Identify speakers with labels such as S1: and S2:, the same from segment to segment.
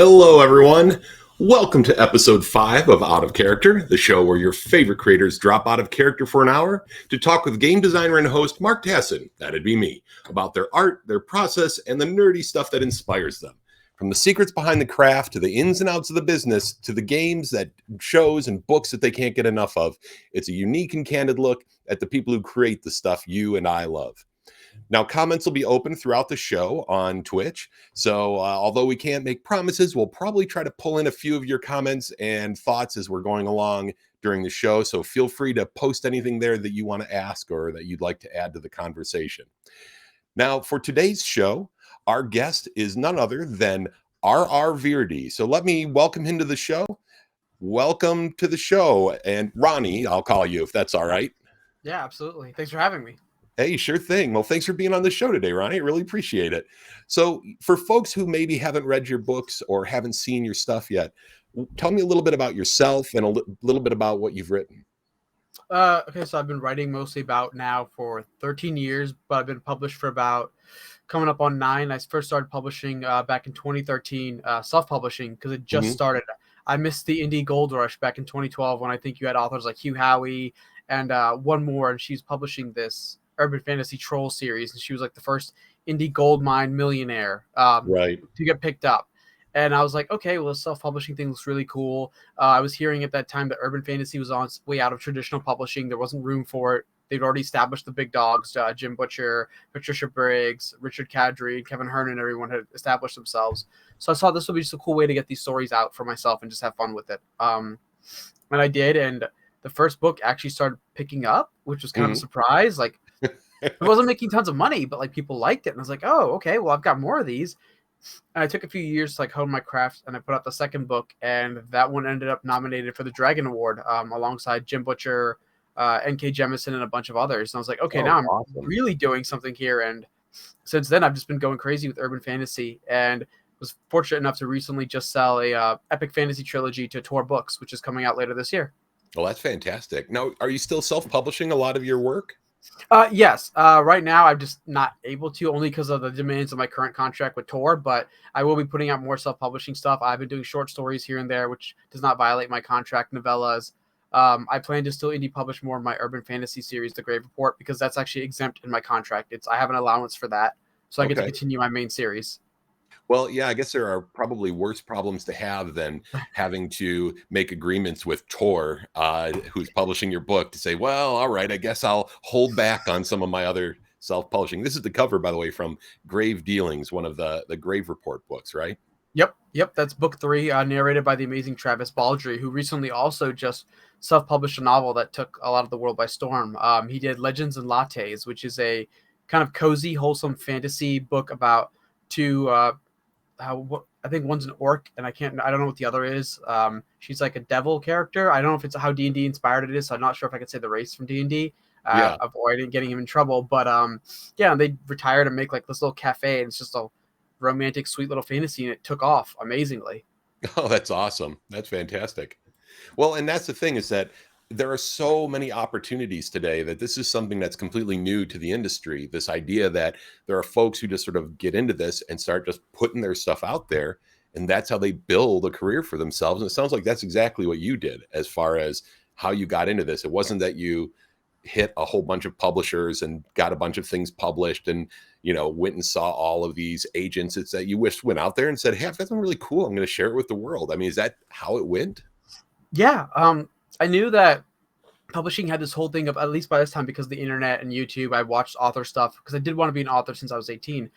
S1: Hello, everyone. Welcome to episode 5 of Out of Character, the show where your favorite creators drop out of character for an hour to talk with game designer and host Marc Tassin, that'd be me, about their art, their process, and the nerdy stuff that inspires them. From the secrets behind the craft to the ins and outs of the business to the games, that shows, and books that they can't get enough of, it's a unique and candid look at the people who create the stuff you and I love. Now, comments will be open throughout the show on Twitch. So although we can't make promises, we'll probably try to pull in a few of your comments and thoughts as we're going along during the show. So feel free to post anything there that you want to ask or that you'd like to add to the conversation. Now, for today's show, our guest is none other than R.R. Virdi. So let me welcome him to the show. Welcome to the show. And Ronnie, I'll call you if that's all right.
S2: Yeah, absolutely. Thanks for having me.
S1: Hey, sure thing. Well, thanks for being on the show today, Ronnie. I really appreciate it. So for folks who maybe haven't read your books or haven't seen your stuff yet, tell me a little bit about yourself and a little bit about what you've written.
S2: Okay, so I've been writing mostly about now for 13 years, but I've been published for about coming up on 9. I first started publishing back in 2013, self-publishing, because it just started. I missed the indie gold rush back in 2012 when I think you had authors like Hugh Howey and one more, and she's publishing this urban fantasy troll series, and she was like the first indie gold mine millionaire
S1: Right.
S2: to get picked up. And I was like, okay, well, the self-publishing thing looks really cool. I was hearing at that time that urban fantasy was on its way out of traditional publishing. There wasn't room for it. They'd already established the big dogs, Jim Butcher, Patricia Briggs, Richard Kadri, Kevin Hernan, everyone had established themselves. So I thought this would be just a cool way to get these stories out for myself and just have fun with it. And I did, and the first book actually started picking up, which was kind of a surprise. Like, it wasn't making tons of money, but like people liked it. And I was like, oh, okay, well, I've got more of these. And I took a few years to like hone my craft, and I put out the second book, and that one ended up nominated for the Dragon Award alongside Jim Butcher, N.K. Jemisin, and a bunch of others. And I was like, okay, now I'm really doing something here. And since then, I've just been going crazy with urban fantasy, and was fortunate enough to recently just sell a epic fantasy trilogy to Tor Books, which is coming out later this year.
S1: Well, that's fantastic. Now, are you still self-publishing a lot of your work?
S2: Yes. Right now, I'm just not able to, only because of the demands of my current contract with Tor, but I will be putting out more self-publishing stuff. I've been doing short stories here and there, which does not violate my contract, novellas. I plan to still indie publish more of my urban fantasy series, The Grave Report, because that's actually exempt in my contract. I have an allowance for that, so I get to continue my main series.
S1: Well, yeah, I guess there are probably worse problems to have than having to make agreements with Tor, who's publishing your book, to say, well, all right, I guess I'll hold back on some of my other self-publishing. This is the cover, by the way, from Grave Dealings, one of the Grave Report books, right?
S2: Yep. That's book 3, narrated by the amazing Travis Baldry, who recently also just self-published a novel that took a lot of the world by storm. He did Legends and Lattes, which is a kind of cozy, wholesome fantasy book about two I think one's an orc, and I don't know what the other is. She's like a devil character. I don't know if it's how D&D inspired it is, so I'm not sure if I could say the race from D&D. Avoiding getting him in trouble, but yeah, they retired to make like this little cafe, and it's just a romantic, sweet little fantasy, and it took off amazingly.
S1: Oh, that's awesome. That's fantastic. Well, and that's the thing, is that there are so many opportunities today that this is something that's completely new to the industry. This idea that there are folks who just sort of get into this and start just putting their stuff out there, and that's how they build a career for themselves. And it sounds like that's exactly what you did as far as how you got into this. It wasn't that you hit a whole bunch of publishers and got a bunch of things published and, went and saw all of these agents. It's that you went out there and said, hey, I've got something really cool. I'm going to share it with the world. I mean, is that how it went?
S2: Yeah. I knew that publishing had this whole thing of, at least by this time, because of the internet and YouTube, I watched author stuff because I did want to be an author since I was 18.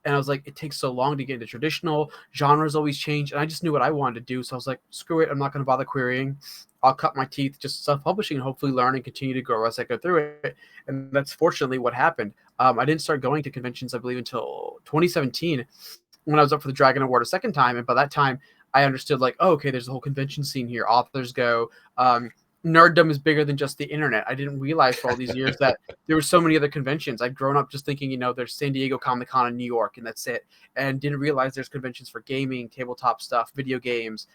S2: And I was like, it takes so long to get into traditional genres, always change. And I just knew what I wanted to do. So I was like, screw it. I'm not going to bother querying. I'll cut my teeth just self-publishing and hopefully learn and continue to grow as I go through it. And that's fortunately what happened. I didn't start going to conventions, I believe, until 2017 when I was up for the Dragon Award a second time. And by that time, I understood like, oh, okay, there's a whole convention scene here. Authors go. Nerddom is bigger than just the internet. I didn't realize for all these years that there were so many other conventions. I'd grown up just thinking, there's San Diego Comic-Con in New York, and that's it. And didn't realize there's conventions for gaming, tabletop stuff, video games,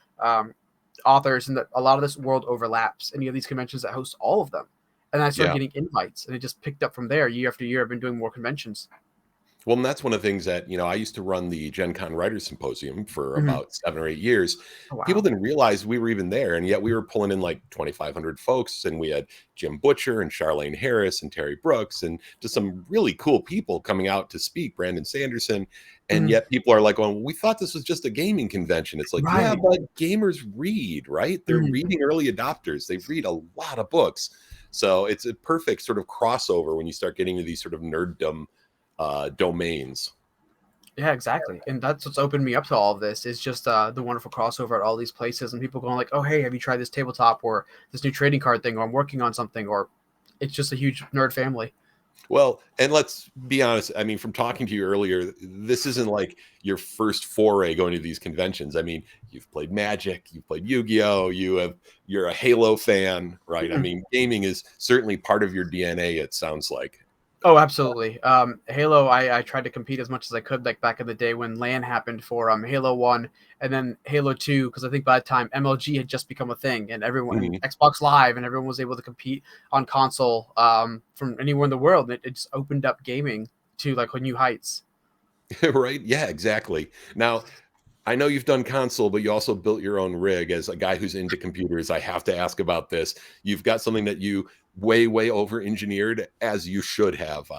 S2: authors, and that a lot of this world overlaps. And you have these conventions that host all of them. And I started getting invites, and it just picked up from there. Year after year, I've been doing more conventions.
S1: Well, and that's one of the things that, I used to run the Gen Con Writers Symposium for
S2: Mhm.
S1: about 7 or 8 years.
S2: Oh,
S1: People
S2: wow.
S1: didn't realize we were even there, and yet we were pulling in like 2,500 folks, and we had Jim Butcher and Charlaine Harris and Terry Brooks, and just some really cool people coming out to speak, Brandon Sanderson. And
S2: Mhm.
S1: yet people are like, well, we thought this was just a gaming convention. It's like, yeah,
S2: Right.
S1: but gamers read, right? They're
S2: Mhm.
S1: reading early adopters. They read a lot of books. So it's a perfect sort of crossover when you start getting to these sort of nerddom domains.
S2: Yeah, exactly. And that's what's opened me up to all of this is just the wonderful crossover at all these places and people going like, oh, hey, have you tried this tabletop or this new trading card thing, or I'm working on something, or it's just a huge nerd family.
S1: Well, and let's be honest. I mean, from talking to you earlier, this isn't like your first foray going to these conventions. I mean, you've played Magic, you've played Yu-Gi-Oh, you're a Halo fan, right? I
S2: Mhm.
S1: mean, gaming is certainly part of your DNA, it sounds like.
S2: Oh, absolutely. Halo, I tried to compete as much as I could, like back in the day when LAN happened for Halo 1 and then Halo 2, because I think by that time MLG had just become a thing and everyone and
S1: Mhm.
S2: Xbox Live and everyone was able to compete on console from anywhere in the world. And it just opened up gaming to like new heights.
S1: Right? Yeah, exactly. Now, I know you've done console, but you also built your own rig. As a guy who's into computers, I have to ask about this. You've got something that you way over engineered, as you should have,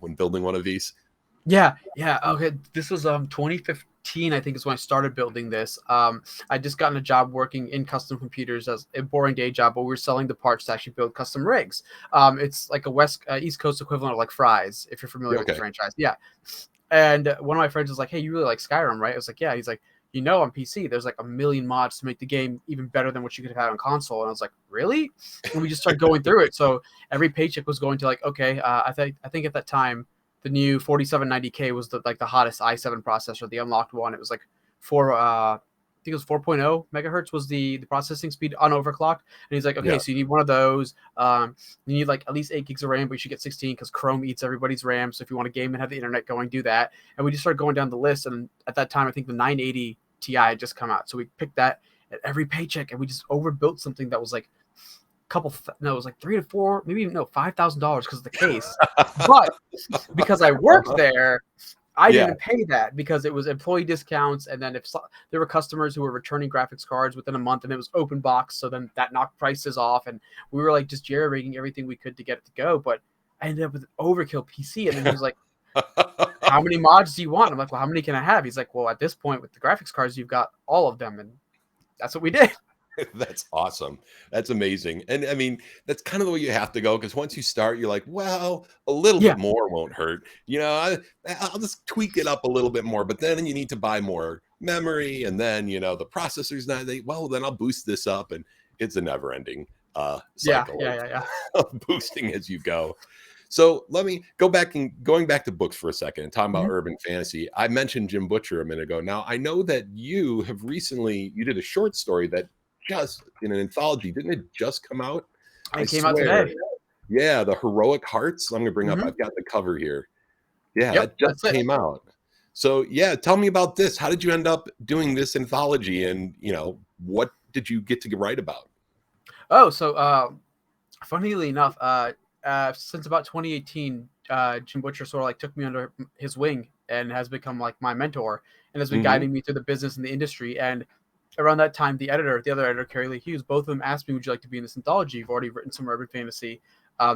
S1: when building one of these.
S2: Yeah, yeah. Okay, this was 2015, I think, is when I started building this. I just gotten a job working in custom computers as a boring day job, but we were selling the parts to actually build custom rigs. It's like a East Coast equivalent of like Fry's, if you're familiar with the
S1: Okay.
S2: franchise. Yeah. And one of my friends was like, "Hey, you really like Skyrim, right?" I was like, "Yeah." He's like, on PC, there's like a million mods to make the game even better than what you could have had on console. And I was like, "Really?" And we just started going through it. So every paycheck was going to like, okay, I think at that time the new 4790K was the hottest i7 processor, the unlocked one. It was like I think it was 4.0 megahertz was the processing speed unoverclocked. And he's like, okay,
S1: Yeah.
S2: so you need one of those. You need like at least 8 gigs of RAM, but you should get 16 because Chrome eats everybody's RAM. So if you want to game and have the internet going, do that. And we just started going down the list. And at that time, I think the 980 Ti had just come out. So we picked that at every paycheck and we just overbuilt something that was like it was like 3 to 4, maybe even no, $5,000 because of the case. But because I worked
S1: Uh-huh.
S2: there, I
S1: Yeah.
S2: didn't pay that because it was employee discounts. And then there were customers who were returning graphics cards within a month and it was open box. So then that knocked prices off. And we were like just jerry rigging everything we could to get it to go. But I ended up with an overkill PC. And then he was like, how many mods do you want? I'm like, well, how many can I have? He's like, well, at this point with the graphics cards, you've got all of them. And that's what we did.
S1: That's awesome. That's amazing. And I mean, that's kind of the way you have to go because once you start, you're like, well, a little
S2: Yeah.
S1: bit more won't hurt. I'll just tweak it up a little bit more, but then you need to buy more memory. And then, the processor's not, well, then I'll boost this up. And it's a never ending
S2: Yeah.
S1: cycle
S2: Yeah. Yeah. Yeah.
S1: of boosting as you go. So let me going back to books for a second and talking about
S2: Mhm.
S1: urban fantasy. I mentioned Jim Butcher a minute ago. Now I know that you did a short story that just in an anthology, didn't it just come out? I
S2: It came out
S1: swear.
S2: today.
S1: Yeah, the Heroic Hearts. I'm gonna bring up,
S2: Mhm.
S1: I've got the cover here. Yeah,
S2: Yep.
S1: that just
S2: That's it.
S1: came out. So yeah, tell me about this. How did you end up doing this anthology and what did you get to write about?
S2: Oh, so funnily enough, since about 2018, Jim Butcher sort of like took me under his wing and has become like my mentor and has been
S1: Hmm.
S2: guiding me through the business and the industry. And around that time, the other editor, Carrie Lee Hughes, both of them asked me, "Would you like to be in this anthology? You've already written some urban fantasy.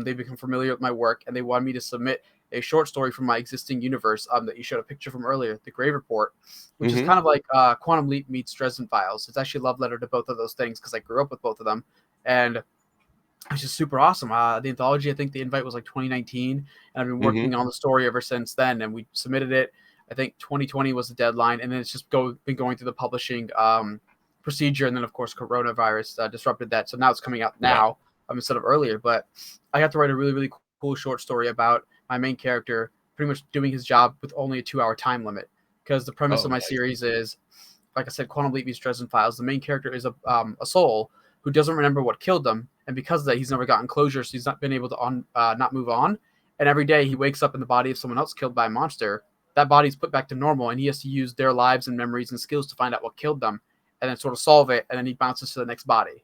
S2: They've become familiar with my work, and they wanted me to submit a short story from my existing universe that you showed a picture from earlier, The Grave Report, which is
S1: Hmm.
S2: kind of like Quantum Leap meets Dresden Files. It's actually a love letter to both of those things because I grew up with both of them, and it's just super awesome. The anthology, I think the invite was like 2019, and I've been
S1: Hmm.
S2: working on the story ever since then. And we submitted it. I think 2020 was the deadline, and then it's just been going through the publishing procedure, and then of course coronavirus disrupted that. So now it's coming out
S1: Yeah.
S2: now instead of earlier. But I got to write a really cool short story about my main character pretty much doing his job with only a 2 hour time limit. Because the premise
S1: Oh,
S2: of my
S1: nice.
S2: series is, like I said, Quantum Leap meets Dresden Files. The main character is a soul who doesn't remember what killed them, and because of that, he's never gotten closure. So he's not been able to not move on. And every day he wakes up in the body of someone else killed by a monster. That body's put back to normal, and he has to use their lives and memories and skills to find out what killed them, and then sort of solve it. And then he bounces to the next body.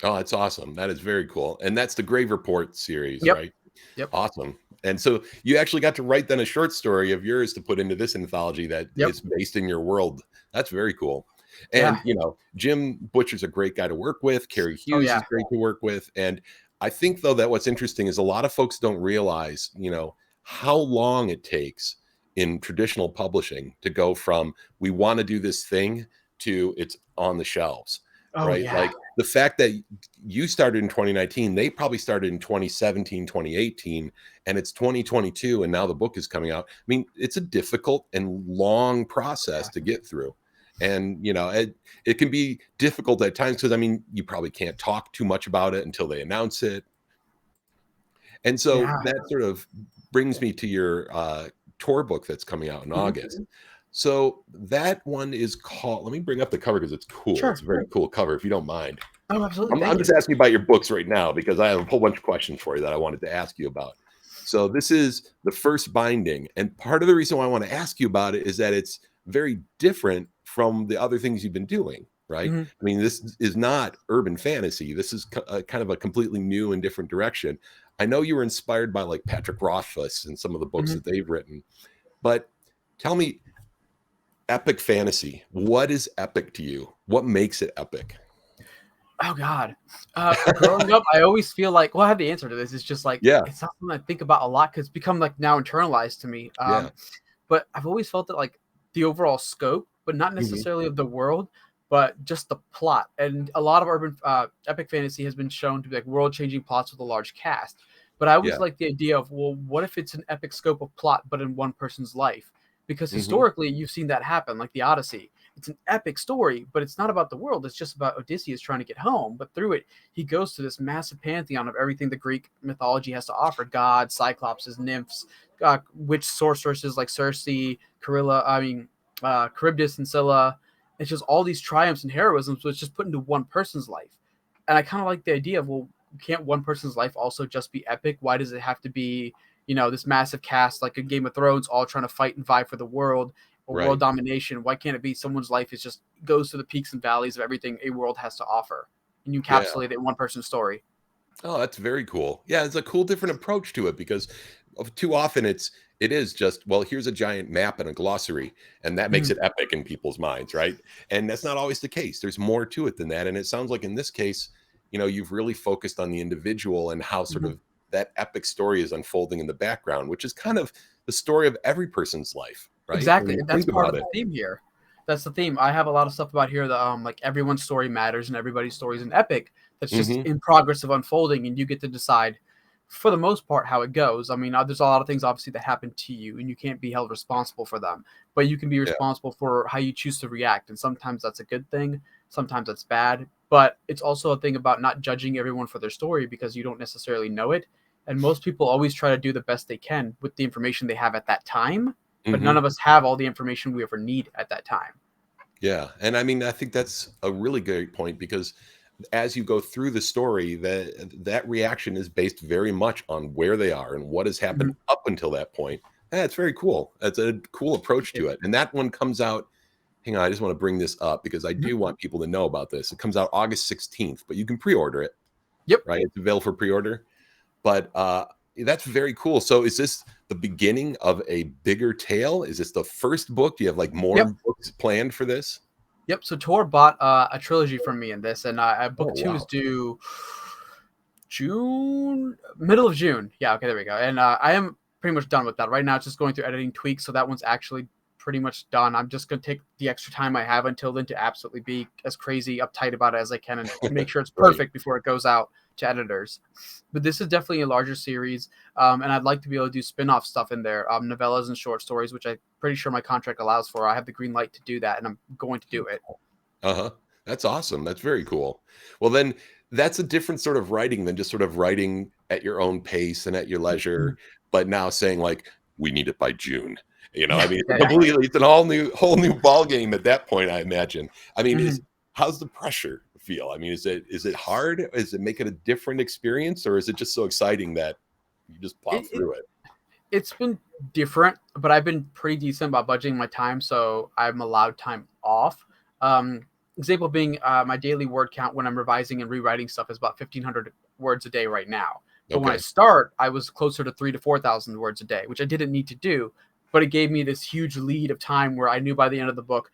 S1: Oh, that's awesome. That is very cool. And that's the Grave Report series,
S2: Yep.
S1: right?
S2: Yep.
S1: Awesome. And so you actually got to write then a short story of yours to put into this anthology that
S2: Yep.
S1: is based in your world. That's very cool. And,
S2: Yeah.
S1: Jim Butcher's a great guy to work with. Carrie Hughes is great to work with. And I think, though, that what's interesting is a lot of folks don't realize, how long it takes in traditional publishing to go from we want to do this thing to it's on the shelves, right?
S2: Yeah.
S1: Like the fact that you started in 2019, they probably started in 2017, 2018, and it's 2022, and now the book is coming out. I mean, it's a difficult and long process to get through. And, it can be difficult at times because, you probably can't talk too much about it until they announce it. And so that sort of brings me to your tour book that's coming out in August. So that one is called, let me bring up the cover because it's cool.
S2: Sure.
S1: It's a very cool cover, if you don't mind.
S2: Oh, absolutely.
S1: I'm just asking you about your books right now because I have a whole bunch of questions for you that I wanted to ask you about. So this is the first binding. And part of the reason why I want to ask you about it is that it's very different from the other things you've been doing, right? I mean, this is not urban fantasy. This is kind of a completely new and different direction. I know you were inspired by like Patrick Rothfuss and some of the books that they've written, but tell me, epic fantasy, what is epic to you? What makes it epic?
S2: Oh God. Growing up, I always feel like, I have the answer to this. It's just like, it's not something I think about a lot because it's become like now internalized to me. But I've always felt that like the overall scope, but not necessarily of the world, but just the plot. And a lot of urban epic fantasy has been shown to be like world-changing plots with a large cast. But I always like the idea of, well, what if it's an epic scope of plot, but in one person's life? Because historically, you've seen that happen, like the Odyssey. It's an epic story, but it's not about the world. It's just about Odysseus trying to get home. But through it, he goes to this massive pantheon of everything the Greek mythology has to offer: gods, cyclopses, nymphs, witch sorceresses like Circe, Charybdis and Scylla. It's just all these triumphs and heroisms, so it's just put into one person's life. And I kind of like the idea of, well, can't one person's life also just be epic? Why does it have to be, this massive cast like a Game of Thrones, all trying to fight and vie for the world or world domination? Why can't it be someone's life is just goes through the peaks and valleys of everything a world has to offer, and you encapsulate it in one person's story?
S1: Oh, that's very cool. Yeah, it's a cool different approach to it because too often it is just, well, here's a giant map and a glossary, and that makes it epic in people's minds, right? And that's not always the case. There's more to it than that. And it sounds like in this case, you've really focused on the individual and how sort of that epic story is unfolding in the background, which is kind of the story of every person's life, right?
S2: Exactly. And that's part of the theme here. That's the theme. I have a lot of stuff about here that like everyone's story matters and everybody's story is an epic that's just in progress of unfolding, and you get to decide for the most part how it goes. I mean, there's a lot of things obviously that happen to you and you can't be held responsible for them, but you can be responsible for how you choose to react. And sometimes that's a good thing, sometimes that's bad, but it's also a thing about not judging everyone for their story because you don't necessarily know it. And most people always try to do the best they can with the information they have at that time, but none of us have all the information we ever need at that time.
S1: Yeah. And I mean, I think that's a really great point because as you go through the story, that reaction is based very much on where they are and what has happened up until that point. Yeah, it's very cool. That's a cool approach to it. And that one comes out, hang on, I just want to bring this up because I do want people to know about this. It comes out August 16th, but you can pre-order it.
S2: Yep.
S1: Right? It's available for pre-order. But that's very cool. So is this the beginning of a bigger tale? Is this the first book? Do you have like more books planned for this?
S2: Yep. So Tor bought a trilogy from me in this, and book 2 is due middle of June. Yeah. Okay. There we go. And I am pretty much done with that right now. It's just going through editing tweaks, so that one's actually pretty much done. I'm just going to take the extra time I have until then to absolutely be as crazy uptight about it as I can and make sure it's perfect before it goes out to editors. But this is definitely a larger series, and I'd like to be able to do spin-off stuff in there, novellas and short stories, which I'm pretty sure my contract allows for. I have the green light to do that, and I'm going to do it.
S1: That's awesome. That's very cool. Well, then that's a different sort of writing than just sort of writing at your own pace and at your leisure, but now saying like, we need it by June. I mean, it's a whole new ball game at that point, I imagine. I mean, how's the pressure feel? I mean, is it hard? Does it make it a different experience, or is it just so exciting that you just plow through it?
S2: It's been different, but I've been pretty decent about budgeting my time, so I'm allowed time off. Example being my daily word count when I'm revising and rewriting stuff is about 1,500 words a day right now. But when I start, I was closer to 3,000 to 4,000 words a day, which I didn't need to do. But it gave me this huge lead of time where I knew by the end of the book,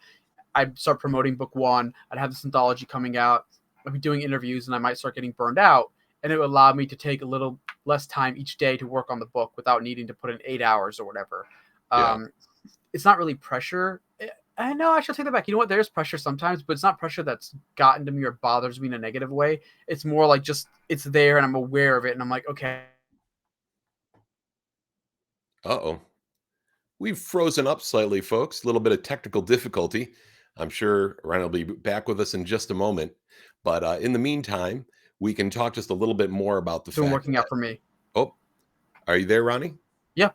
S2: I'd start promoting book one. I'd have this anthology coming out. I'd be doing interviews, and I might start getting burned out. And it would allow me to take a little less time each day to work on the book without needing to put in 8 hours or whatever. It's not really pressure. I know I should take that back. You know what? There's pressure sometimes, but it's not pressure that's gotten to me or bothers me in a negative way. It's more like just it's there and I'm aware of it. And I'm like, okay.
S1: Uh-oh. We've frozen up slightly, folks. A little bit of technical difficulty. I'm sure Ryan will be back with us in just a moment. But in the meantime, we can talk just a little bit more about the
S2: It's been
S1: fact
S2: working out for me.
S1: Oh, are you there, Ronnie?
S2: Yeah.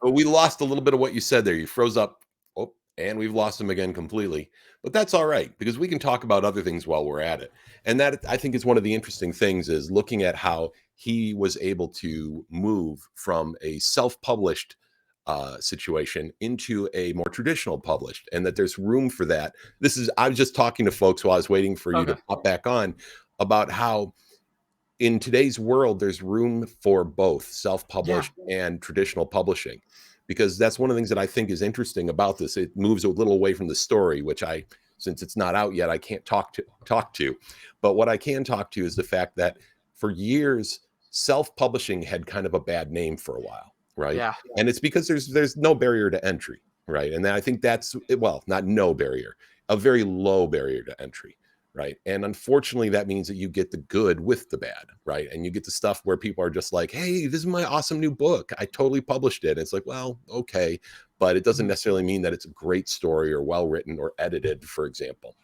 S1: Well, we lost a little bit of what you said there. You froze up. Oh, and we've lost him again completely. But that's all right, because we can talk about other things while we're at it. And that, I think, is one of the interesting things, is looking at how he was able to move from a self-published situation into a more traditional published, and that there's room for that. I was just talking to folks while I was waiting for you to pop back on about how in today's world, there's room for both self-published and traditional publishing, because that's one of the things that I think is interesting about this. It moves a little away from the story, which since it's not out yet, I can't talk to. But what I can talk to is the fact that for years, self-publishing had kind of a bad name for a while, right?
S2: Yeah.
S1: And it's because there's no barrier to entry, right? And I think that's, well, not no barrier, a very low barrier to entry. Right. And unfortunately, that means that you get the good with the bad. Right. And you get the stuff where people are just like, hey, this is my awesome new book. I totally published it. And it's like, well, okay. But it doesn't necessarily mean that it's a great story or well written or edited, for example.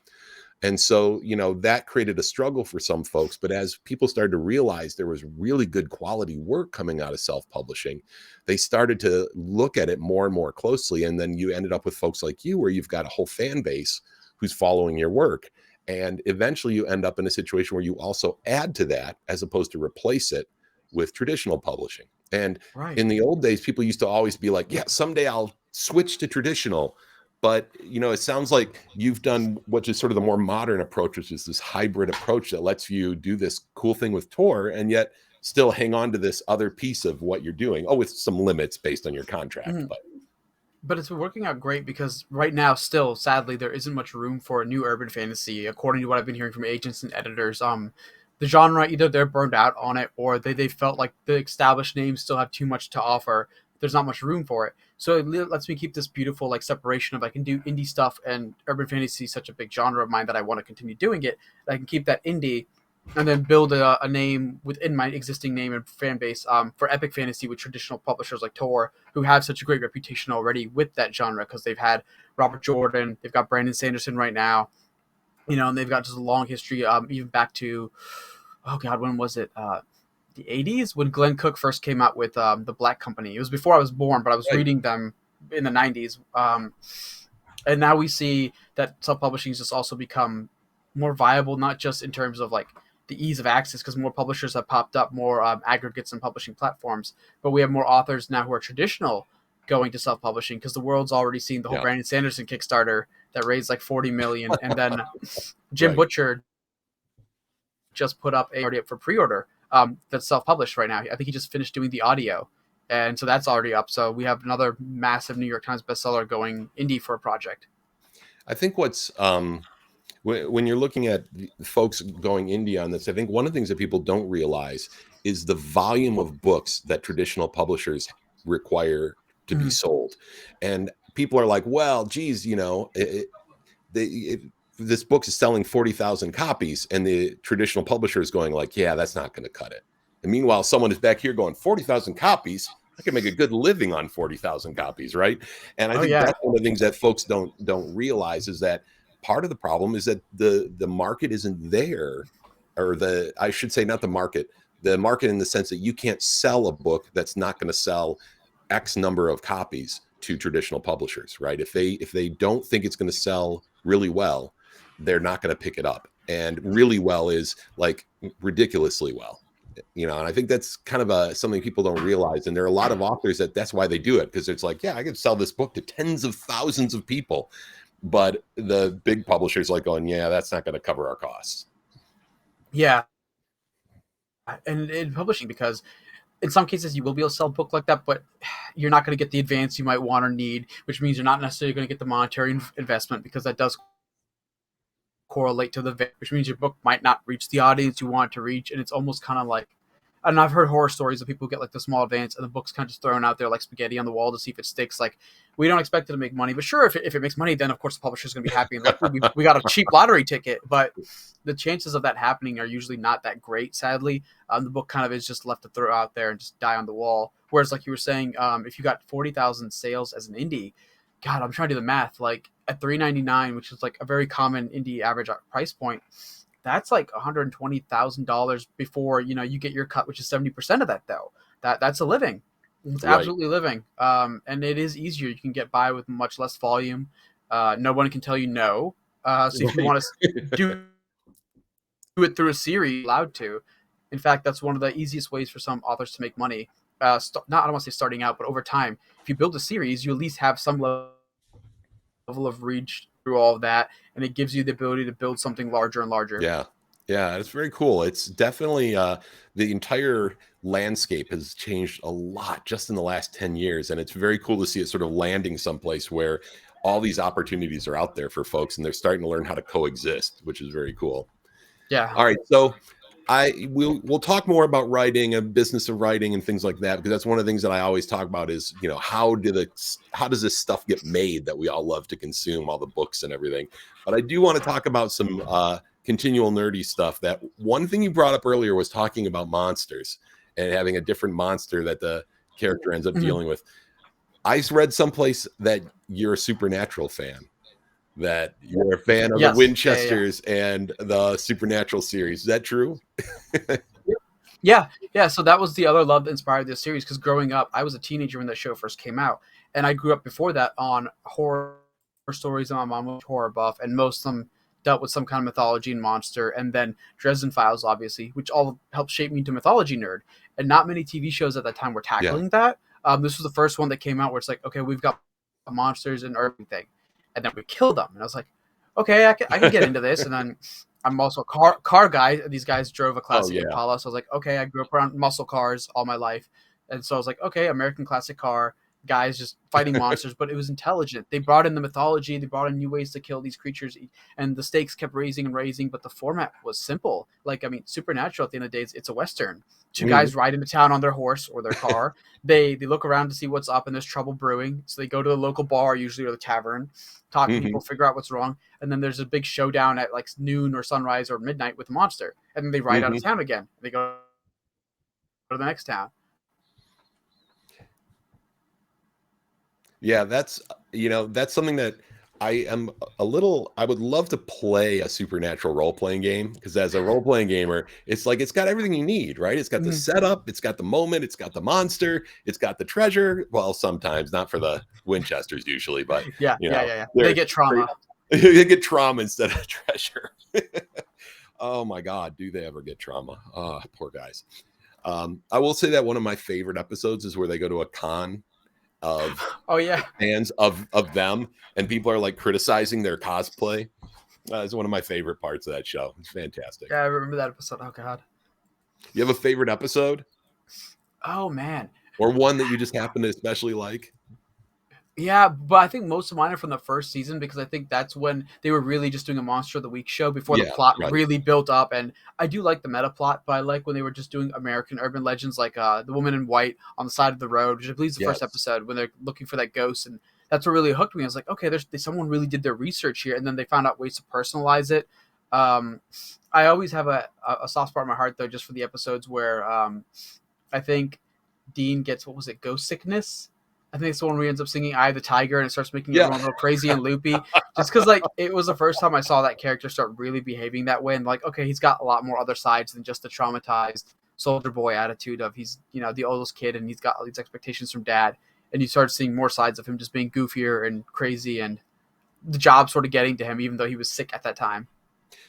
S1: And so, that created a struggle for some folks. But as people started to realize there was really good quality work coming out of self-publishing, they started to look at it more and more closely. And then you ended up with folks like you, where you've got a whole fan base who's following your work. And eventually you end up in a situation where you also add to that, as opposed to replace it with traditional publishing. And in the old days, people used to always be like, yeah, someday I'll switch to traditional. But, it sounds like you've done what is sort of the more modern approach, which is this hybrid approach that lets you do this cool thing with Tor and yet still hang on to this other piece of what you're doing. Oh, with some limits based on your contract.
S2: But it's been working out great, because right now, still, sadly, there isn't much room for a new urban fantasy, according to what I've been hearing from agents and editors. The genre, either they're burned out on it, or they felt like the established names still have too much to offer. There's not much room for it. So it lets me keep this beautiful separation of, I can do indie stuff, and urban fantasy is such a big genre of mine that I want to continue doing it. I can keep that indie and then build a name within my existing name and fan base for epic fantasy with traditional publishers like Tor, who have such a great reputation already with that genre, because they've had Robert Jordan, they've got Brandon Sanderson right now, and they've got just a long history, even back to, when was it? The 80s, when Glenn Cook first came out with the Black Company. It was before I was born, but I was reading them in the 90s. And now we see that self-publishing has just also become more viable, not just in terms of the ease of access, because more publishers have popped up, more aggregates and publishing platforms, but we have more authors now who are traditional going to self-publishing, because the world's already seen the whole Brandon Sanderson Kickstarter that raised $40 million, and then Jim Butcher just put up already up for pre-order that's self-published right now. I think he just finished doing the audio, and so that's already up. So we have another massive New York Times bestseller going indie for a project.
S1: I think what's when you're looking at folks going indie on this, I think one of the things that people don't realize is the volume of books that traditional publishers require to be sold. And people are like, well, geez, this book is selling 40,000 copies, and the traditional publisher is going like, yeah, that's not going to cut it. And meanwhile, someone is back here going, 40,000 copies? I can make a good living on 40,000 copies, right? And I think that's one of the things that folks don't realize, is that part of the problem is that the market isn't there, or I should say not the market in the sense that you can't sell a book that's not going to sell X number of copies to traditional publishers, right? If they don't think it's going to sell really well, they're not going to pick it up. And really well is like ridiculously well. And I think that's kind of something people don't realize. And there are a lot of authors that's why they do it, because it's like, yeah, I could sell this book to tens of thousands of people. But the big publishers like going, yeah, that's not going to cover our costs.
S2: Yeah. and in publishing, because in some cases you will be able to sell a book like that, but you're not going to get the advance you might want or need, which means you're not necessarily going to get the monetary investment, because that does correlate to the, which means your book might not reach the audience you want it to reach. And it's almost kind of like, and I've heard horror stories of people who get like the small advance and the book's kind of just thrown out there like spaghetti on the wall to see if it sticks. Like, we don't expect it to make money, but sure, if it makes money, then of course the publisher's going to be happy and like, we got a cheap lottery ticket. But the chances of that happening are usually not that great, sadly. The book kind of is just left to throw out there and just die on the wall. Whereas, like you were saying, if you got 40,000 sales as an indie, God, I'm trying to do the math. Like at $3.99, which is like a very common indie average price point, that's like $120,000 before you get your cut, which is 70% of that though. That's a living. It's absolutely living. And it is easier. You can get by with much less volume. No one can tell you no. So if you want to do it through a series, you're allowed to. In fact, that's one of the easiest ways for some authors to make money. I don't want to say starting out, but over time, if you build a series, you at least have some level of reach through all of that, and it gives you the ability to build something larger and larger.
S1: Yeah, it's very cool. It's definitely the entire landscape has changed a lot just in the last 10 years, and it's very cool to see it sort of landing someplace where all these opportunities are out there for folks, and they're starting to learn how to coexist, which is very cool.
S2: Yeah.
S1: All right, so we'll talk more about writing, a business of writing, and things like that, because that's one of the things that I always talk about is, how does this stuff get made that we all love to consume, all the books and everything. But I do want to talk about some continual nerdy stuff. That one thing you brought up earlier was talking about monsters and having a different monster that the character ends up dealing with. I read someplace that you're a Supernatural fan. That you're a fan of the Winchesters and the Supernatural series. Is that true?
S2: Yeah. So that was the other love that inspired this series, because growing up, I was a teenager when that show first came out, and I grew up before that on horror stories, and my mom was a horror buff, and most of them dealt with some kind of mythology and monster, and then Dresden Files, obviously, which all helped shape me into mythology nerd. And not many TV shows at that time were tackling that. This was the first one that came out where it's like, okay, we've got monsters and everything. And then we killed them. And I was like, okay, I can get into this. And then I'm also a car guy. These guys drove a classic Impala. So I was like, okay, I grew up around muscle cars all my life. And so I was like, okay, American classic car, guys just fighting monsters, but it was intelligent. They brought in the mythology. They brought in new ways to kill these creatures. And the stakes kept raising and raising, but the format was simple. Like, I mean, Supernatural at the end of the day, it's a Western. Two guys ride into town on their horse or their car. They look around to see what's up, and there's trouble brewing. So they go to the local bar, usually, or the tavern, talk to people, figure out what's wrong. And then there's a big showdown at like noon or sunrise or midnight with the monster. And then they ride out of town again. They go to the next town.
S1: Yeah, that's something that I would love to play a Supernatural role-playing game, because as a role-playing gamer, it's like it's got everything you need, right? It's got the setup, it's got the moment, it's got the monster, it's got the treasure. Well, sometimes not for the Winchesters usually, but
S2: they get trauma.
S1: They get trauma instead of treasure. Oh my God, do they ever get trauma? Oh, poor guys. I will say that one of my favorite episodes is where they go to a con of fans of them, and people are like criticizing their cosplay. It's one of my favorite parts of that show. It's fantastic.
S2: Yeah, I remember that episode. Oh God.
S1: You have a favorite episode?
S2: Oh man.
S1: Or one that you just happen to especially like?
S2: Yeah, but I think most of mine are from the first season, because I think that's when they were really just doing a Monster of the Week show before the plot really built up. And I do like the meta plot, but I like when they were just doing American urban legends, like the woman in white on the side of the road, which I believe is the first episode, when they're looking for that ghost. And that's what really hooked me. I was like, okay, someone really did their research here. And then they found out ways to personalize it. I always have a soft spot in my heart, though, just for the episodes where I think Dean gets, what was it, ghost sickness? I think it's the one where he ends up singing "Eye of the Tiger" and it starts making everyone go crazy and loopy. Just because, like, it was the first time I saw that character start really behaving that way, and like, okay, he's got a lot more other sides than just the traumatized soldier boy attitude of he's the oldest kid and he's got all these expectations from dad, and you start seeing more sides of him just being goofier and crazy, and the job sort of getting to him, even though he was sick at that time.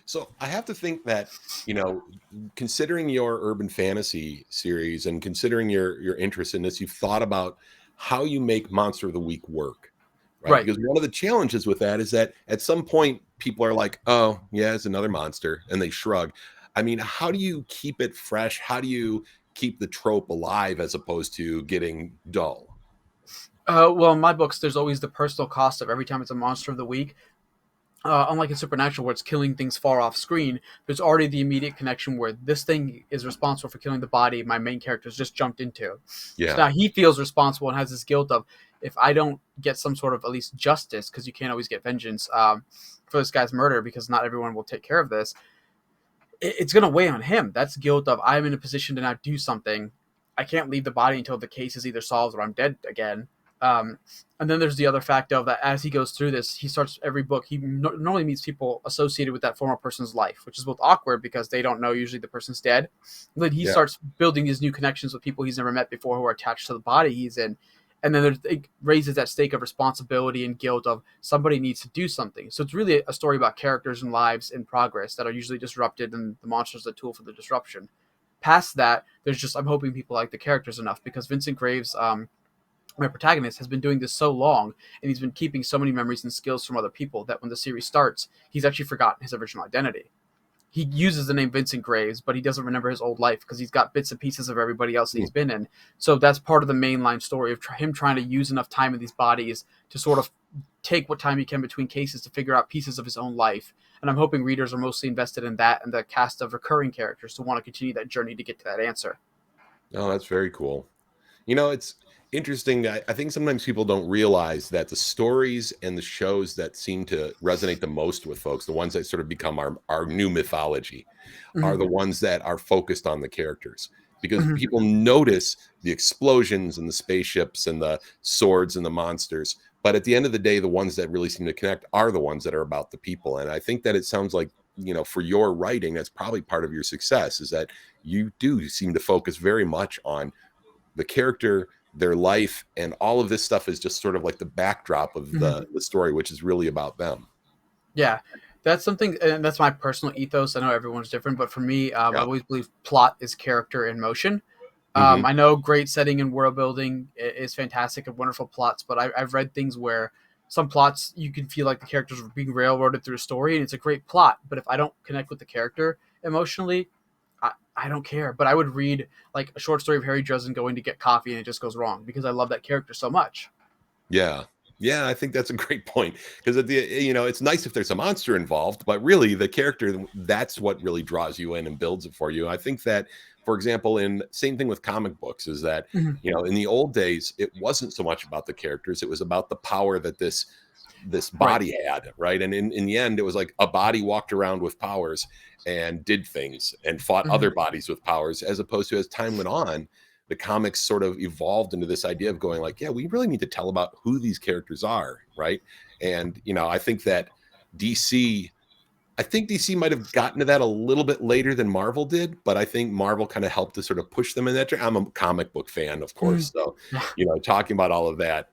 S1: So I have to think that, considering your urban fantasy series and considering your interest in this, you've thought about how you make Monster of the Week work, right? Because one of the challenges with that is that at some point people are like, oh yeah, it's another monster, and they shrug. I mean, how do you keep it fresh? How do you keep the trope alive as opposed to getting dull?
S2: Well, in my books, there's always the personal cost of every time it's a monster of the week. Unlike in Supernatural, where it's killing things far off screen, there's already the immediate connection where this thing is responsible for killing the body my main character's just jumped into. So
S1: Yeah.
S2: now he feels responsible and has this guilt of, if I don't get some sort of at least justice, because you can't always get vengeance for this guy's murder, because not everyone will take care of this, it's going to weigh on him. That's guilt of, I'm in a position to now do something. I can't leave the body until the case is either solved or I'm dead again. Um, and then there's the other fact of that as he goes through this, he starts every book. He normally meets people associated with that former person's life, which is both awkward because they don't know usually the person's dead. And then he
S1: Yeah.
S2: starts building these new connections with people he's never met before who are attached to the body he's in. And then it raises that stake of responsibility and guilt of somebody needs to do something. So it's really a story about characters and lives in progress that are usually disrupted, and the monster is a tool for the disruption. Past that, there's just, I'm hoping people like the characters enough, because Vincent Graves, my protagonist, has been doing this so long, and he's been keeping so many memories and skills from other people, that when the series starts, he's actually forgotten his original identity. He uses the name Vincent Graves, but he doesn't remember his old life because he's got bits and pieces of everybody else that he's been in. So that's part of the mainline story of him trying to use enough time in these bodies to sort of take what time he can between cases to figure out pieces of his own life. And I'm hoping readers are mostly invested in that and the cast of recurring characters to want to continue that journey to get to that answer.
S1: Oh, that's very cool. It's interesting. I think sometimes people don't realize that the stories and the shows that seem to resonate the most with folks, the ones that sort of become our new mythology, are
S2: Mhm.
S1: the ones that are focused on the characters. Because
S2: Mhm.
S1: people notice the explosions and the spaceships and the swords and the monsters. But at the end of the day, the ones that really seem to connect are the ones that are about the people. And I think that it sounds like, for your writing, that's probably part of your success, is that you do seem to focus very much on the character, their life, and all of this stuff is just sort of like the backdrop of
S2: Mhm.
S1: the story, which is really about them.
S2: Yeah, that's something, and that's my personal ethos. I know everyone's different, but for me, I
S1: Yeah.
S2: always believe plot is character in motion.
S1: Hmm.
S2: I know great setting and world building is fantastic and wonderful plots, but I've read things where some plots you can feel like the characters are being railroaded through a story, and it's a great plot, but if I don't connect with the character emotionally, I don't care. But I would read like a short story of Harry Dresden going to get coffee and it just goes wrong because I love that character so much.
S1: Yeah. Yeah, I think that's a great point, because at the it's nice if there's a monster involved, but really the character, that's what really draws you in and builds it for you. I think that, for example, in same thing with comic books, is that
S2: Mhm.
S1: in the old days it wasn't so much about the characters, it was about the power that this
S2: Right.
S1: body had, right? And in the end, it was like a body walked around with powers and did things and fought
S2: Mhm.
S1: other bodies with powers, as opposed to, as time went on, the comics sort of evolved into this idea of going like, yeah, we really need to tell about who these characters are, right? And I think that DC, I think DC might have gotten to that a little bit later than Marvel did, but I think Marvel kind of helped to sort of push them in that. I'm a comic book fan, of
S2: Mhm.
S1: course, so
S2: Yeah.
S1: talking about all of that,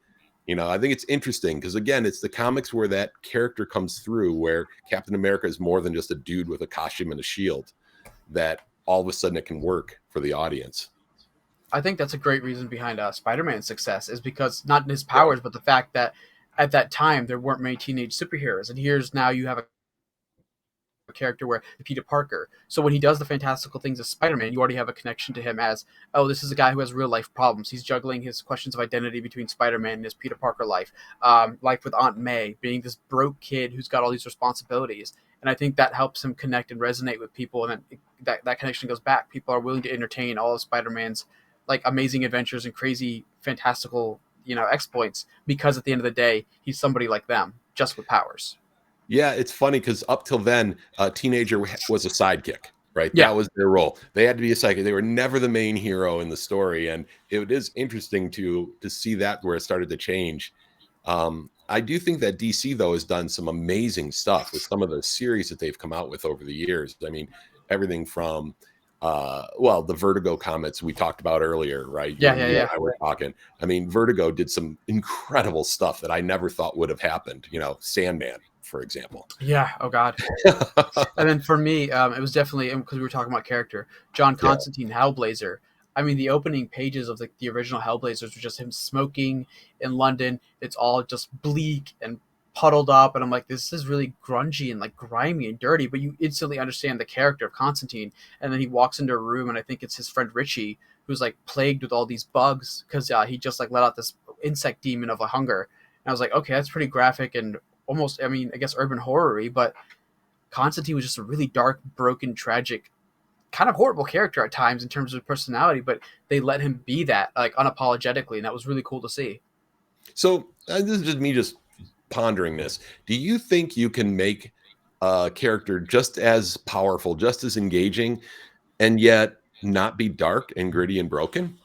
S1: I think it's interesting because, again, it's the comics where that character comes through, where Captain America is more than just a dude with a costume and a shield. That all of a sudden it can work for the audience.
S2: I think that's a great reason behind Spider-Man's success, is because not his
S1: Yeah.
S2: powers, but the fact that at that time there weren't many teenage superheroes, and here's now you have a character where Peter Parker. So when he does the fantastical things as Spider-Man, you already have a connection to him as, oh, this is a guy who has real life problems. He's juggling his questions of identity between Spider-Man and his Peter Parker life. Life with Aunt May, being this broke kid who's got all these responsibilities. And I think that helps him connect and resonate with people, and then that connection goes back. People are willing to entertain all of Spider-Man's like amazing adventures and crazy fantastical exploits, because at the end of the day he's somebody like them, just with powers.
S1: Yeah, it's funny because up till then, a teenager was a sidekick, right?
S2: Yeah.
S1: That was their role. They had to be a sidekick. They were never the main hero in the story, and it is interesting to see that where it started to change. I do think that DC, though, has done some amazing stuff with some of the series that they've come out with over the years. I mean, everything from the Vertigo comics we talked about earlier, right?
S2: Yeah, yeah,
S1: You and
S2: yeah.
S1: I were talking. I mean, Vertigo did some incredible stuff that I never thought would have happened. Sandman, for example.
S2: Yeah. Oh God. And then for me, it was definitely because we were talking about character. John
S1: Yeah.
S2: Constantine, Hellblazer. I mean, the opening pages of the original Hellblazers were just him smoking in London. It's all just bleak and puddled up, and I'm like, this is really grungy and like grimy and dirty, but you instantly understand the character of Constantine. And then he walks into a room, and I think it's his friend Richie, who's like plagued with all these bugs because he just like let out this insect demon of a hunger. And I was like, okay, that's pretty graphic and almost, I mean, I guess urban horror-y, but Constantine was just a really dark, broken, tragic, kind of horrible character at times in terms of personality, but they let him be that like unapologetically, and that was really cool to see.
S1: So this is just me just pondering this. Do you think you can make a character just as powerful, just as engaging, and yet not be dark and gritty and broken?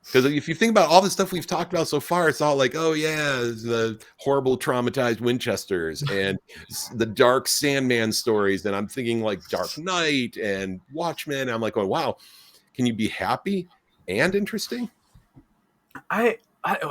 S1: Because if you think about all the stuff we've talked about so far, it's all like, oh yeah, the horrible traumatized Winchesters and the dark Sandman stories. And I'm thinking like Dark Knight and Watchmen. And I'm like, oh wow, can you be happy and interesting?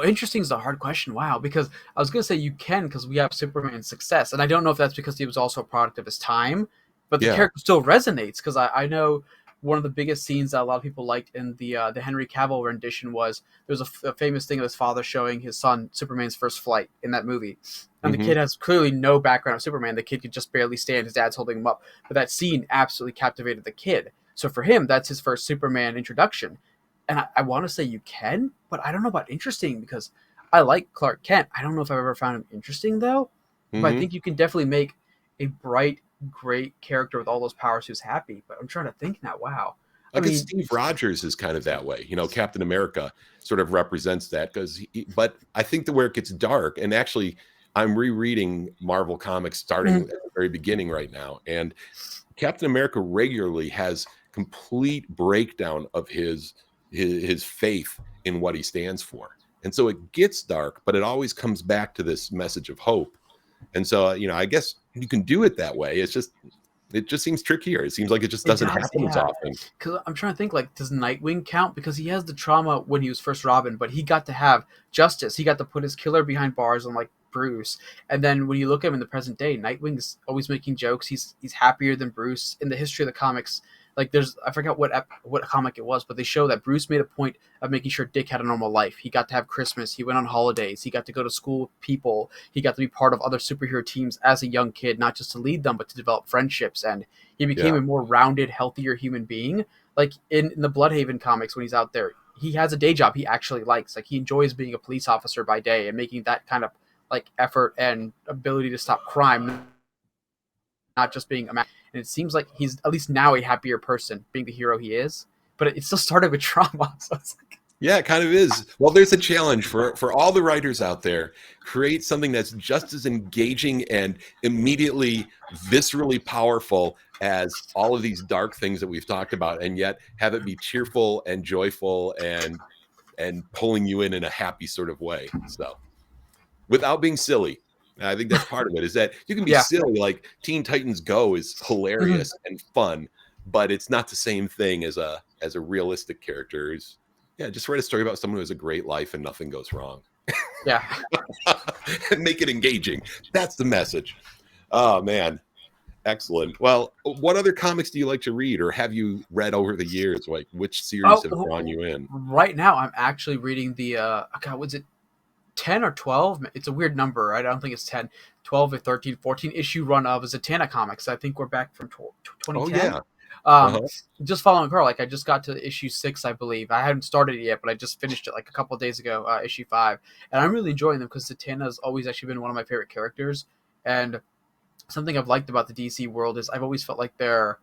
S2: Interesting is a hard question. Wow, because I was gonna say you can because we have Superman's success, and I don't know if that's because he was also a product of his time, but the
S1: Yeah.
S2: character still resonates because I know one of the biggest scenes that a lot of people liked in the Henry Cavill rendition was there was a famous thing of his father showing his son Superman's first flight in that movie, and the
S1: Mm-hmm.
S2: kid has clearly no background of Superman. The kid could just barely stand. His dad's holding him up, but that scene absolutely captivated the kid. So for him, that's his first Superman introduction. And I want to say you can, but I don't know about interesting because I like Clark Kent. I don't know if I've ever found him interesting though, but I
S1: Mm-hmm.
S2: think you can definitely make a bright, great character with all those powers who's happy. But I'm trying to think now. Wow. I
S1: I guess
S2: mean,
S1: Steve Rogers is kind of that way. You know, Captain America sort of represents that but I think where it gets dark, and actually, I'm rereading Marvel Comics starting
S2: mhm,
S1: at the very beginning right now, and Captain America regularly has complete breakdown of his faith in what he stands for, and so it gets dark, but it always comes back to this message of hope. And so, I guess you can do it that way. It just seems trickier. It seems like it just
S2: it
S1: doesn't
S2: does,
S1: happen as
S2: yeah.
S1: often.
S2: Because I'm trying to think, like, does Nightwing count? Because he has the trauma when he was first Robin, but he got to have justice. He got to put his killer behind bars, unlike Bruce. And then when you look at him in the present day, Nightwing's always making jokes. He's happier than Bruce in the history of the comics. Like, there's I forgot what comic it was, but they show that Bruce made a point of making sure Dick had a normal life. He got to have Christmas. He went on holidays. He got to go to school with people. He got to be part of other superhero teams as a young kid, not just to lead them, but to develop friendships. And he became
S1: Yeah.
S2: a more rounded, healthier human being. Like in the Bloodhaven comics, when he's out there, he has a day job he actually likes. Like he enjoys being a police officer by day and making that kind of like effort and ability to stop crime, not just being a man. And it seems like he's at least now a happier person, being the hero he is. But it still started with trauma. So it's like,
S1: Yeah, it kind of is. Well, there's a challenge for all the writers out there. Create something that's just as engaging and immediately viscerally powerful as all of these dark things that we've talked about, and yet have it be cheerful and joyful and pulling you in a happy sort of way. So, without being silly. And I think that's part of it is that you can be
S2: yeah.
S1: silly. Like Teen Titans Go is
S2: Mhm.
S1: hilarious and fun, but it's not the same thing as a realistic character. Yeah, just write a story about someone who has a great life and nothing goes wrong.
S2: Yeah.
S1: And make it engaging. That's the message. Oh man. Excellent. Well, what other comics do you like to read or have you read over the years? Like which series have drawn
S2: Oh,
S1: you in?
S2: right now I'm actually reading the God, was it 10 or 12? It's a weird number, right? I don't think it's 10, 12 or 13, 14 issue run of Zatanna Comics. I think we're back from
S1: Oh
S2: 2010.
S1: yeah.
S2: Um,
S1: Uh-huh.
S2: just following her, like I just got to issue 6, I believe. I haven't started it yet, but I just finished it like a couple of days ago, issue 5. And I'm really enjoying them because Zatanna has always actually been one of my favorite characters. And something I've liked about the DC world is I've always felt like their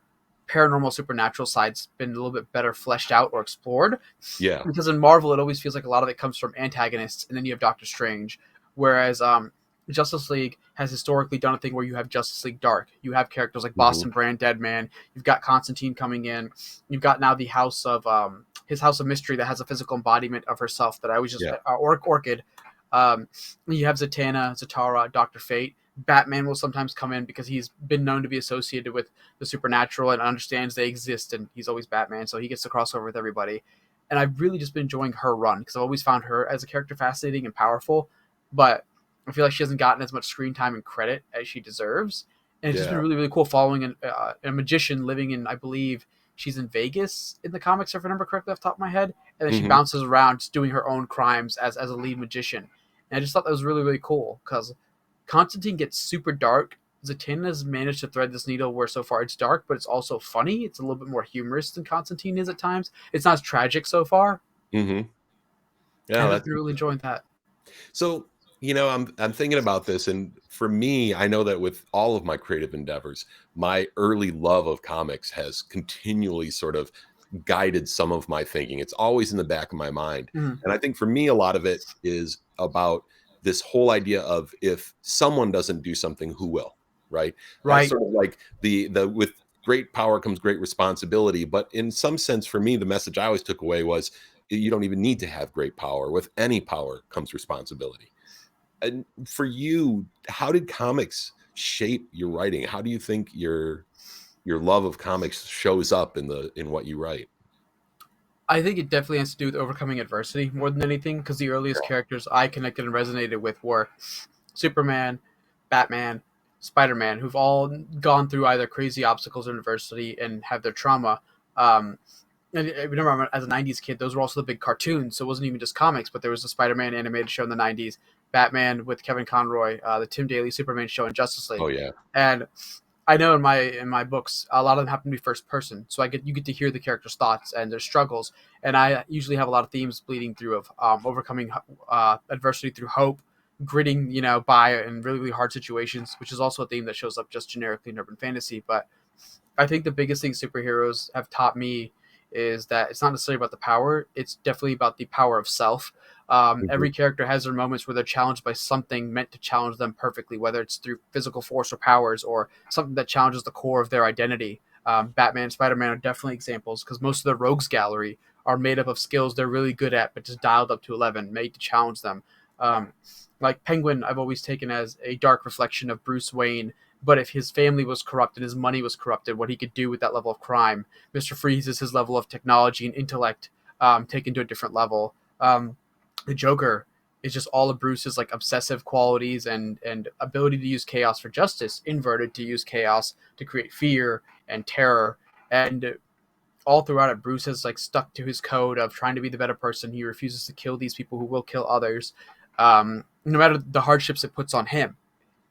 S2: paranormal supernatural side's been a little bit better fleshed out or explored,
S1: Yeah.
S2: because in Marvel it always feels like a lot of it comes from antagonists, and then you have Doctor Strange, whereas Justice League has historically done a thing where you have Justice League Dark. You have characters like
S1: Mhm.
S2: Boston Brand, Deadman. You've got Constantine coming in. You've got now the House of his House of Mystery that has a physical embodiment of herself that I always just
S1: Yeah.
S2: Orchid. You have Zatanna, Zatara, Doctor Fate. Batman will sometimes come in because he's been known to be associated with the supernatural and understands they exist, and he's always Batman, so he gets to cross over with everybody. And I've really just been enjoying her run because I've always found her as a character fascinating and powerful, but I feel like she hasn't gotten as much screen time and credit as she deserves. And it's just been
S1: Yeah.
S2: really, really cool following a magician living in, I believe, she's in Vegas in the comics, if I remember correctly off the top of my head. And then she
S1: Mhm.
S2: bounces around just doing her own crimes as a lead magician. And I just thought that was really, really cool because Constantine gets super dark. Zatanna has managed to thread this needle where so far it's dark, but it's also funny. It's a little bit more humorous than Constantine is at times. It's not as tragic so far.
S1: Mm-hmm. Yeah,
S2: I've
S1: that's
S2: been really enjoying that.
S1: so. I'm thinking about this, and for me, I know that with all of my creative endeavors, my early love of comics has continually sort of guided some of my thinking. It's always in the back of my mind,
S2: Mhm.
S1: and I think for me, a lot of it is about this whole idea of if someone doesn't do something, who will? Right? That's
S2: Right.
S1: sort of like the with great power comes great responsibility. But in some sense, for me, the message I always took away was you don't even need to have great power. With any power comes responsibility. And for you, how did comics shape your writing? How do you think your love of comics shows up in what you write?
S2: I think it definitely has to do with overcoming adversity more than anything, because the earliest characters I connected and resonated with were Superman, Batman, Spider Man, who've all gone through either crazy obstacles or adversity and have their trauma. And I remember as a 90s kid, those were also the big cartoons. So it wasn't even just comics, but there was the Spider Man animated show in the 90s, Batman with Kevin Conroy, the Tim Daly Superman show in Justice
S1: Oh
S2: League.
S1: yeah,
S2: And I know in my books, a lot of them happen to be first person, so you get to hear the characters' thoughts and their struggles, and I usually have a lot of themes bleeding through of overcoming adversity through hope, gritting by in really, really hard situations, which is also a theme that shows up just generically in urban fantasy. But I think the biggest thing superheroes have taught me is that it's not necessarily about the power. It's definitely about the power of self.
S1: mhm,
S2: Every character has their moments where they're challenged by something meant to challenge them perfectly, whether it's through physical force or powers or something that challenges the core of their identity. Batman, Spider-Man are definitely examples because most of the rogues gallery are made up of skills they're really good at, but just dialed up to 11, made to challenge them. Um, like Penguin, I've always taken as a dark reflection of Bruce Wayne, but if his family was corrupt and his money was corrupted, what he could do with that level of crime. Mr. Freeze is his level of technology and intellect taken to a different level. The Joker is just all of Bruce's like obsessive qualities and ability to use chaos for justice, inverted to use chaos to create fear and terror. And all throughout it, Bruce has like stuck to his code of trying to be the better person. He refuses to kill these people who will kill others, no matter the hardships it puts on him.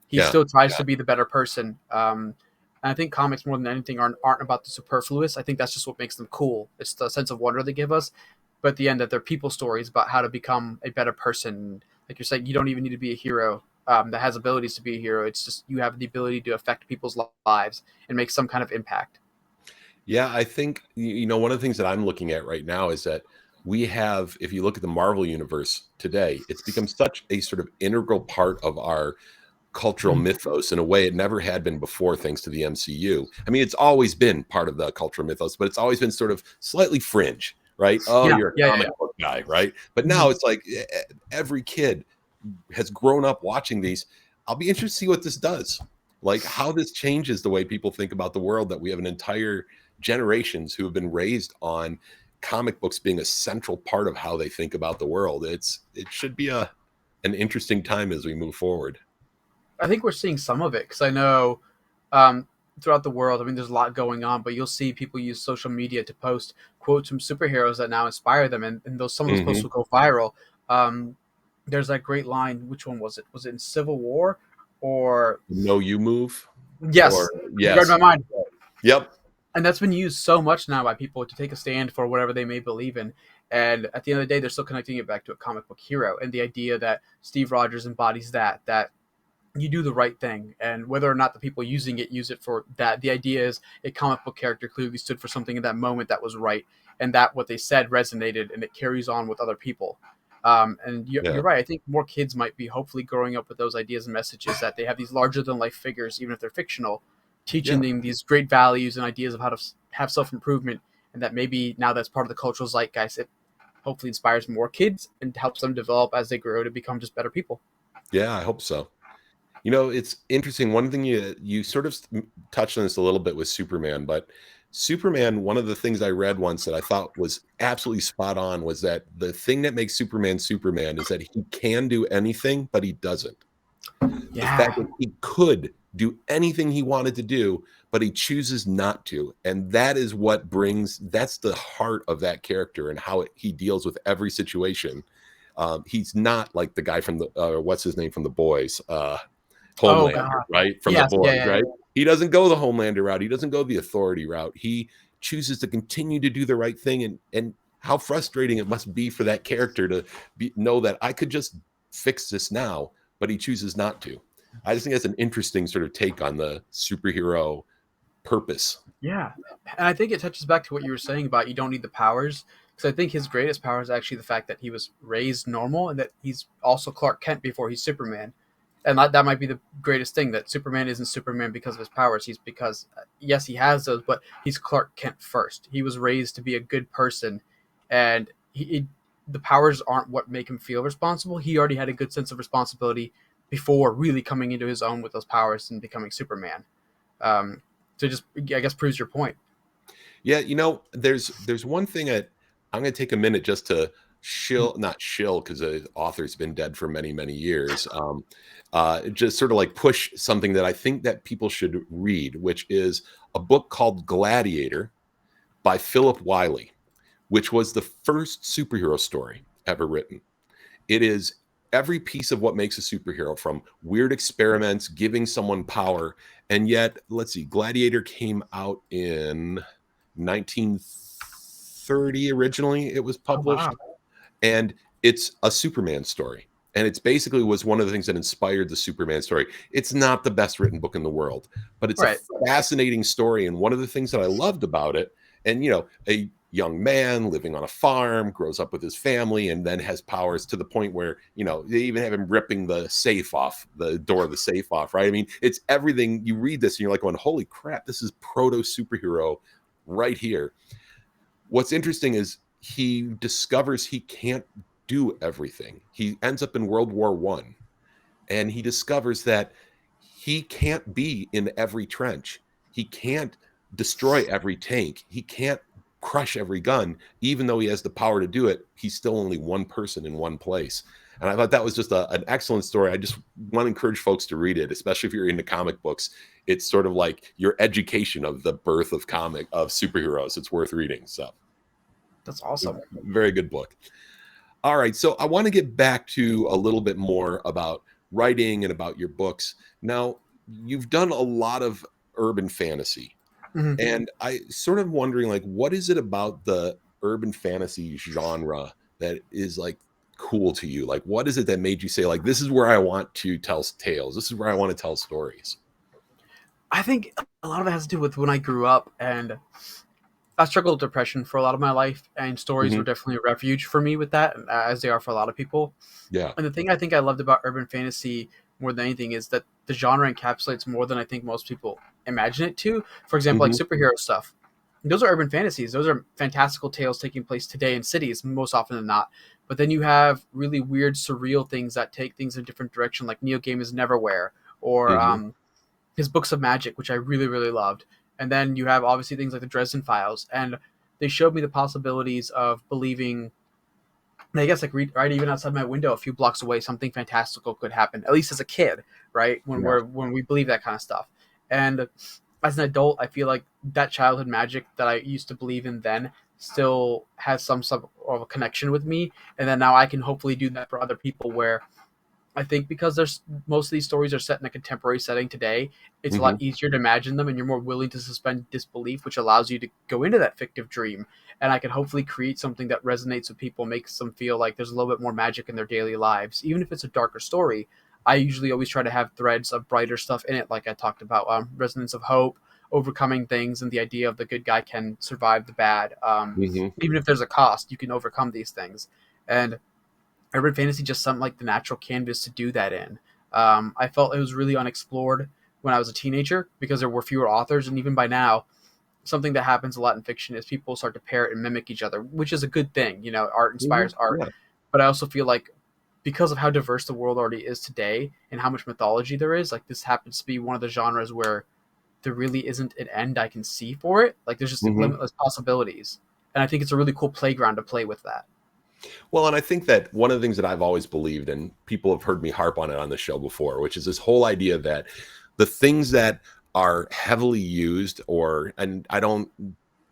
S2: He
S1: yeah,
S2: still tries
S1: yeah,
S2: to be the better person. And I think comics more than anything aren't about the superfluous. I think that's just what makes them cool. It's the sense of wonder they give us. But at the end, that they're people stories about how to become a better person. Like you're saying, you don't even need to be a hero that has abilities to be a hero. It's just you have the ability to affect people's lives and make some kind of impact.
S1: yeah. I think one of the things that I'm looking at right now is that we have, if you look at the Marvel universe today, it's become such a sort of integral part of our cultural
S2: Mhm.
S1: mythos in a way it never had been before, thanks to the MCU. I mean, it's always been part of the cultural mythos, but it's always been sort of slightly fringe, right? Oh,
S2: Yeah,
S1: you're a
S2: yeah,
S1: comic
S2: yeah.
S1: book guy, right? But now
S2: Mhm.
S1: it's like every kid has grown up watching these. I'll be interested to see what this does, like how this changes the way people think about the world, that we have an entire generations who have been raised on comic books being a central part of how they think about the world. It should be an interesting time as we move forward.
S2: I think we're seeing some of it because I know um, throughout the world, I mean, there's a lot going on, but you'll see people use social media to post quotes from superheroes that now inspire them, and those some of those posts
S1: Hmm.
S2: will go viral. Um, there's that great line. Which one was it? Was it in Civil War or
S1: Know You Move, or
S2: yes? You read
S1: yes,
S2: my mind.
S1: yep,
S2: And that's been used so much now by people to take a stand for whatever they may believe in. And at the end of the day, they're still connecting it back to a comic book hero and the idea that Steve Rogers embodies that you do the right thing, and whether or not the people using it use it for that, the idea is a comic book character clearly stood for something in that moment that was right, and that what they said resonated and it carries on with other people. And
S1: yeah,
S2: you're right. I think more kids might be hopefully growing up with those ideas and messages that they have these larger than life figures, even if they're fictional, teaching
S1: yeah,
S2: them these great values and ideas of how to have self improvement, and that maybe now that's part of the cultural zeitgeist. It hopefully inspires more kids and helps them develop as they grow to become just better people.
S1: yeah. I hope so. It's interesting. One thing you sort of touched on this a little bit with Superman, but Superman, one of the things I read once that I thought was absolutely spot on was that the thing that makes Superman Superman is that he can do anything, but he doesn't. The
S2: Yeah.
S1: fact that he could do anything he wanted to do, but he chooses not to. And that is what that's the heart of that character and how he deals with every situation. He's not like the guy from what's his name from The Boys?
S2: Oh
S1: Homelander,
S2: god.
S1: right? From the
S2: Yes. Yeah.
S1: boys,
S2: Yeah.
S1: right? He doesn't go the Homelander route. He doesn't go the authority route. He chooses to continue to do the right thing. And how frustrating it must be for that character to know that I could just fix this now, but he chooses not to. I just think that's an interesting sort of take on the superhero purpose.
S2: Yeah, and I think it touches back to what you were saying about you don't need the powers, because I think his greatest power is actually the fact that he was raised normal and that he's also Clark Kent before he's Superman, and that might be the greatest thing, that Superman isn't Superman because of his powers. He's because yes, he has those, but he's Clark Kent first. He was raised to be a good person, and the powers aren't what make him feel responsible. He already had a good sense of responsibility before really coming into his own with those powers and becoming Superman. Um, to just, I guess, proves your point.
S1: Yeah, there's one thing that I'm going to take a minute just to not shill, because the author's been dead for many, many years. Just sort of like push something that I think that people should read, which is a book called Gladiator by Philip Wiley, which was the first superhero story ever written. It is every piece of what makes a superhero, from weird experiments, giving someone power. And yet, let's see, Gladiator came out in 1930 originally. It was
S2: Oh
S1: published.
S2: wow.
S1: And it's a Superman story. And it's basically was one of the things that inspired the Superman story. It's not the best written book in the world, but it's
S2: Right.
S1: a fascinating story. And one of the things that I loved about it, and a young man living on a farm, grows up with his family, and then has powers to the point where, they even have him ripping the safe off, the door of the safe off, right? I mean, it's everything. You read this and you're like going, holy crap, this is proto superhero right here. What's interesting is he discovers he can't do everything. He ends up in World War I, and he discovers that he can't be in every trench. He can't destroy every tank. He can't crush every gun. Even though he has the power to do it, he's still only one person in one place. And I thought that was just an excellent story. I just want to encourage folks to read it, especially if you're into comic books. It's sort of like your education of the birth of superheroes. It's worth reading. So
S2: That's awesome.
S1: very good book. All right, so I want to get back to a little bit more about writing and about your books. Now, you've done a lot of urban fantasy, and I sort of wondering, like, what is it about the urban fantasy genre that is like cool to you? Like, what is it that made you say, like, this is where I want to tell tales? This is where I want to tell stories.
S2: I think a lot of it has to do with when I grew up, and I struggled with depression for a lot of my life, and stories were definitely a refuge for me with that, as they are for a lot of people.
S1: Yeah.
S2: And the thing I think I loved about urban fantasy more than anything is that the genre encapsulates more than I think most people imagine it to. For example, like superhero stuff. Those are urban fantasies. Those are fantastical tales taking place today in cities, most often than not. But then you have really weird, surreal things that take things in a different direction, like Neil Gaiman's Neverwhere, or his books of magic, which I really, really loved. And then you have obviously things like the Dresden Files, and they showed me the possibilities of believing. I guess like right even outside my window, a few blocks away, something fantastical could happen. At least as a kid, right? When we believe that kind of stuff. And as an adult, I feel like that childhood magic that I used to believe in then still has some sort of a connection with me. And then now I can hopefully do that for other people, where I think because there's most of these stories are set in a contemporary setting today, it's a lot easier to imagine them, and you're more willing to suspend disbelief, which allows you to go into that fictive dream. And I can hopefully create something that resonates with people, makes them feel like there's a little bit more magic in their daily lives. Even if it's a darker story, I usually always try to have threads of brighter stuff in it, like I talked about, resonance of hope, overcoming things, and the idea of the good guy can survive the bad. Even if there's a cost, you can overcome these things. And urban fantasy just something like the natural canvas to do that in. I felt it was really unexplored when I was a teenager because there were fewer authors, and even by now, something that happens a lot in fiction is people start to parrot and mimic each other, which is a good thing. Art inspires art, but I also feel like because of how diverse the world already is today and how much mythology there is, like this happens to be one of the genres where there really isn't an end I can see for it. Like there's just limitless possibilities, and I think it's a really cool playground to play with that.
S1: Well, and I think that one of the things that I've always believed, and people have heard me harp on it on the show before, which is this whole idea that the things that are heavily used, and I don't,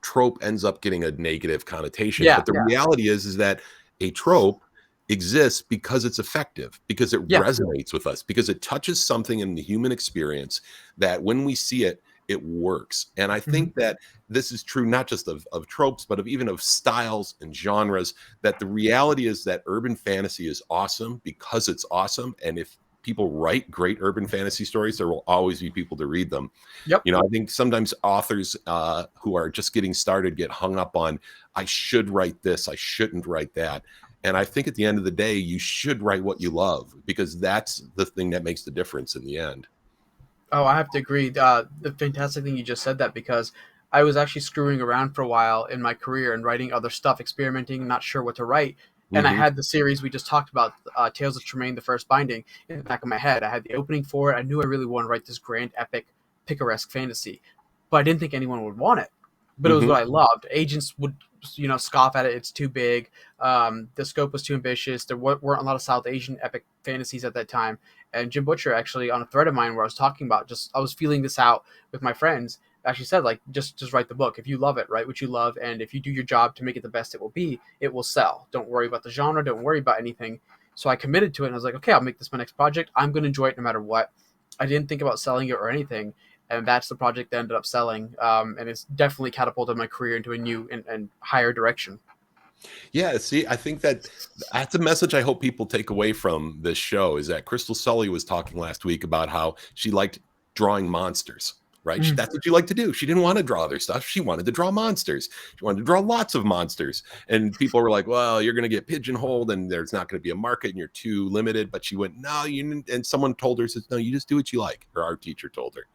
S1: trope ends up getting a negative connotation, but the reality is that a trope exists because it's effective, because it
S2: Yeah.
S1: resonates with us, because it touches something in the human experience that when we see it, it works. And I
S2: Mhm.
S1: think that this is true not just of tropes, but of even of styles and genres, that the reality is that urban fantasy is awesome because it's awesome. And if people write great urban fantasy stories, there will always be people to read them.
S2: Yep.
S1: You know, I think sometimes authors who are just getting started get hung up on, I should write this, I shouldn't write that. And I think at the end of the day, you should write what you love, because that's the thing that makes the difference in the end.
S2: Oh, I have to agree. The fantastic thing you just said that, because I was actually screwing around for a while in my career and writing other stuff, experimenting, not sure what to write. And I
S1: Hmm.
S2: had the series we just talked about, Tales of Tremaine, the First Binding, in the back of my head. I had the opening for it. I knew I really wanted to write this grand, epic, picaresque fantasy, but I didn't think anyone would want it. But it was
S1: Hmm.
S2: what I loved. Agents would, scoff at it. It's too big. The scope was too ambitious. There weren't a lot of South Asian epic fantasies at that time. And Jim Butcher, actually, on a thread of mine where I was talking about, just I was feeling this out with my friends, actually said, like, just write the book. If you love it, write what you love, and if you do your job to make it the best it will be, it will sell. Don't worry about the genre. Don't worry about anything. So I committed to it, and I was like, okay, I'll make this my next project. I'm going to enjoy it no matter what. I didn't think about selling it or anything, and that's the project that ended up selling. And it's definitely catapulted my career into a new and higher direction.
S1: Yeah, see, I think that that's a message I hope people take away from this show, is that Crystal Sully was talking last week about how she liked drawing monsters, right?
S2: Mm.
S1: That's what she liked to do. She didn't want to draw other stuff. She wanted to draw monsters. She wanted to draw lots of monsters. And people were like, well, you're going to get pigeonholed and there's not going to be a market and you're too limited. But she went, no, and someone told her, says, no, you just do what you like. Her art teacher told her.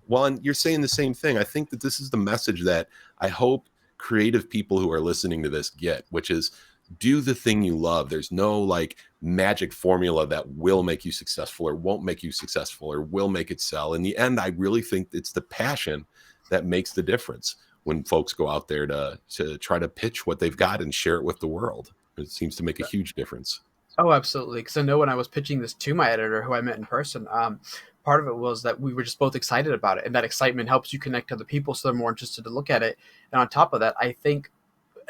S1: Well, and you're saying the same thing. I think that this is the message that I hope creative people who are listening to this get, which is do the thing you love. There's no like magic formula that will make you successful or won't make you successful or will make it sell. In the end, I really think it's the passion that makes the difference when folks go out there to try to pitch what they've got and share it with the world. It seems to make a huge difference.
S2: Oh, absolutely. Because I know when I was pitching this to my editor, who I met in person, part of it was that we were just both excited about it, and that excitement helps you connect to other people, so they're more interested to look at it. And on top of that, I think,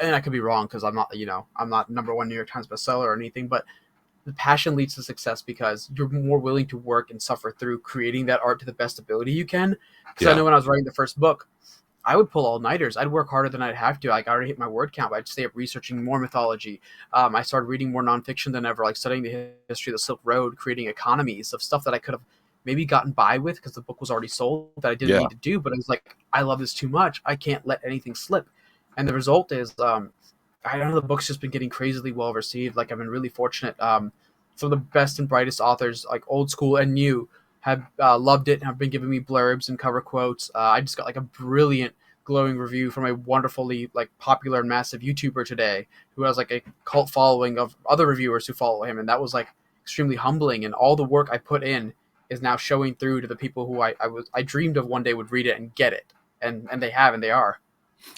S2: and I could be wrong because I'm not number one New York Times bestseller or anything, but the passion leads to success because you're more willing to work and suffer through creating that art to the best ability you can. Because I
S1: Yeah.
S2: know when I was writing the first book, I would pull all nighters. I'd work harder than I'd have to. Like, I already hit my word count, but I'd stay up researching more mythology. I started reading more nonfiction than ever, like studying the history of the Silk Road, creating economies of stuff that I could have maybe gotten by with because the book was already sold that I didn't
S1: Yeah.
S2: need to do. But I was like, I love this too much. I can't let anything slip. And the result is, I know the book's just been getting crazily well received. Like, I've been really fortunate. Some of the best and brightest authors, like old school and new, have loved it and have been giving me blurbs and cover quotes. I just got like a brilliant glowing review from a wonderfully like popular and massive YouTuber today who has like a cult following of other reviewers who follow him, and that was like extremely humbling. And all the work I put in is now showing through to the people who I dreamed of one day would read it and get it, and they have, and they are.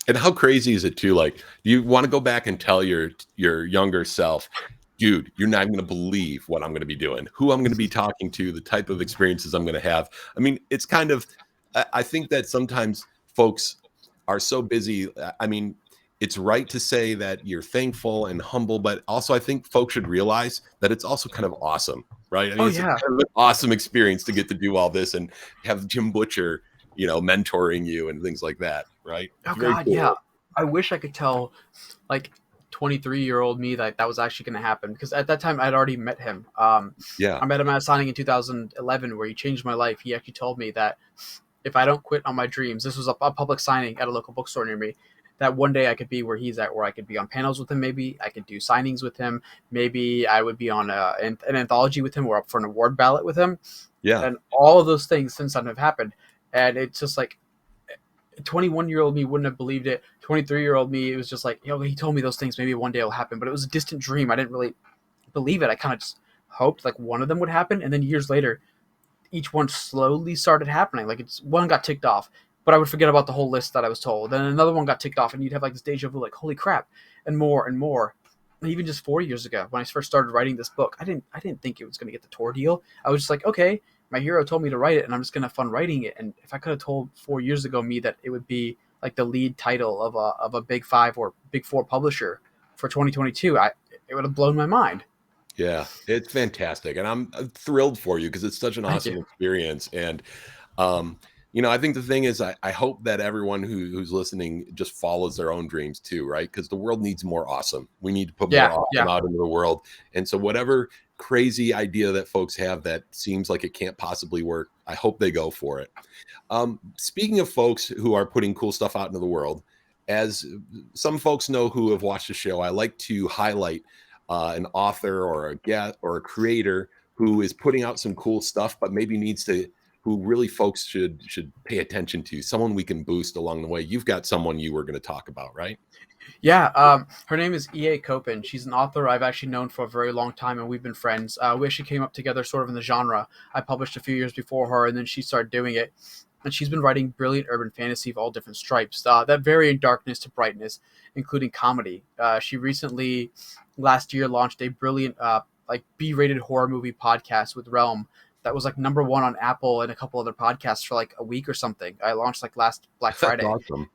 S1: And how crazy is it too? Like, you want to go back and tell your younger self, dude, you're not going to believe what I'm going to be doing, who I'm going to be talking to, the type of experiences I'm going to have. I mean, it's kind of, I think that sometimes folks are so busy. I mean, it's right to say that you're thankful and humble, but also I think folks should realize that it's also kind of awesome, right? I mean,
S2: Oh
S1: it's a
S2: yeah.
S1: kind of an awesome experience to get to do all this and have Jim Butcher, mentoring you and things like that, right?
S2: Oh
S1: It's very
S2: God, yeah.
S1: cool.
S2: I wish I could tell like 23-year-old me that that was actually going to happen because at that time I'd already met him.
S1: Yeah.
S2: I met him at a signing in 2011 where he changed my life. He actually told me that if I don't quit on my dreams, this was a public signing at a local bookstore near me, that one day I could be where he's at, where I could be on panels with him. Maybe I could do signings with him. Maybe I would be on an anthology with him or up for an award ballot with him.
S1: Yeah.
S2: And all of those things since then have happened. And it's just like 21-year-old me wouldn't have believed it. 23-year-old me, it was just like, he told me those things. Maybe one day it'll happen, but it was a distant dream. I didn't really believe it. I kind of just hoped like one of them would happen. And then years later, each one slowly started happening. Like it's one got ticked off, but I would forget about the whole list that I was told. Then another one got ticked off, and you'd have like this deja vu, like holy crap, and more and more. And even just 4 years ago, when I first started writing this book, I didn't think it was going to get the tour deal. I was just like, okay, my hero told me to write it, and I'm just going to have fun writing it. And if I could have told 4 years ago me that it would be like the lead title of a big five or big four publisher for 2022, it would have blown my mind.
S1: Yeah, it's fantastic, and I'm thrilled for you because it's such an
S2: Thank you.
S1: awesome experience. And um, I think the thing is, I hope that everyone who's listening just follows their own dreams too, right? Because the world needs more awesome. We need to put more
S2: Yeah,
S1: awesome
S2: yeah.
S1: out into the world, and so whatever crazy idea that folks have that seems like it can't possibly work, I hope they go for it. Speaking of folks who are putting cool stuff out into the world, as some folks know who have watched the show, I like to highlight an author or a guest or a creator who is putting out some cool stuff, but maybe needs to, who really folks should pay attention to. Someone we can boost along the way. You've got someone you were going to talk about, right?
S2: Yeah, her name is E.A. Copen. She's an author I've actually known for a very long time, and we've been friends. We actually came up together sort of in the genre. I published a few years before her, and then she started doing it. And she's been writing brilliant urban fantasy of all different stripes that vary in darkness to brightness, including comedy. She recently, last year, launched a brilliant, like B-rated horror movie podcast with Realm that was like number one on Apple and a couple other podcasts for like a week or something. I launched like last Black
S1: That's
S2: Friday.
S1: awesome.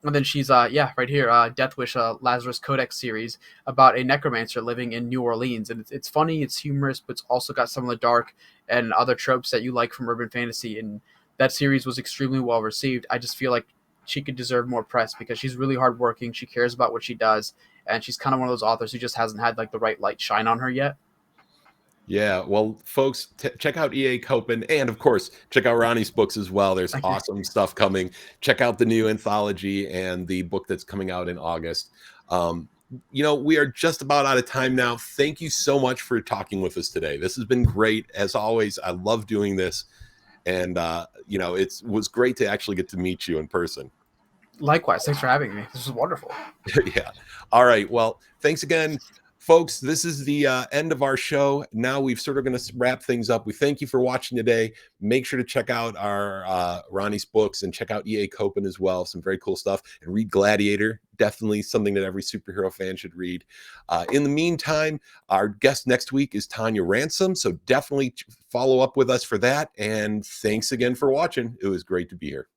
S2: And then she's yeah, right here, Death Wish, Lazarus Codex series about a necromancer living in New Orleans, and it's funny, it's humorous, but it's also got some of the dark and other tropes that you like from urban fantasy. And that series was extremely well received. I just feel like she could deserve more press because she's really hardworking. She cares about what she does, and she's kind of one of those authors who just hasn't had like the right light shine on her yet.
S1: Yeah, well, folks, check out EA Copen, and of course, check out Ronnie's books as well. There's
S2: Thank you.
S1: awesome stuff coming. Check out the new anthology and the book that's coming out in August. Um, we are just about out of time now. Thank you so much for talking with us today. This has been great. As always, I love doing this. And, it was great to actually get to meet you in person.
S2: Likewise, thanks for having me. This was wonderful.
S1: Yeah. All right. Well, thanks again, folks. This is the end of our show. Now we've sort of going to wrap things up. We thank you for watching today. Make sure to check out our Ronnie's books and check out EA Copen as well. Some very cool stuff. And read Gladiator. Definitely something that every superhero fan should read. In the meantime, our guest next week is Tanya Ransom. So definitely follow up with us for that. And thanks again for watching. It was great to be here.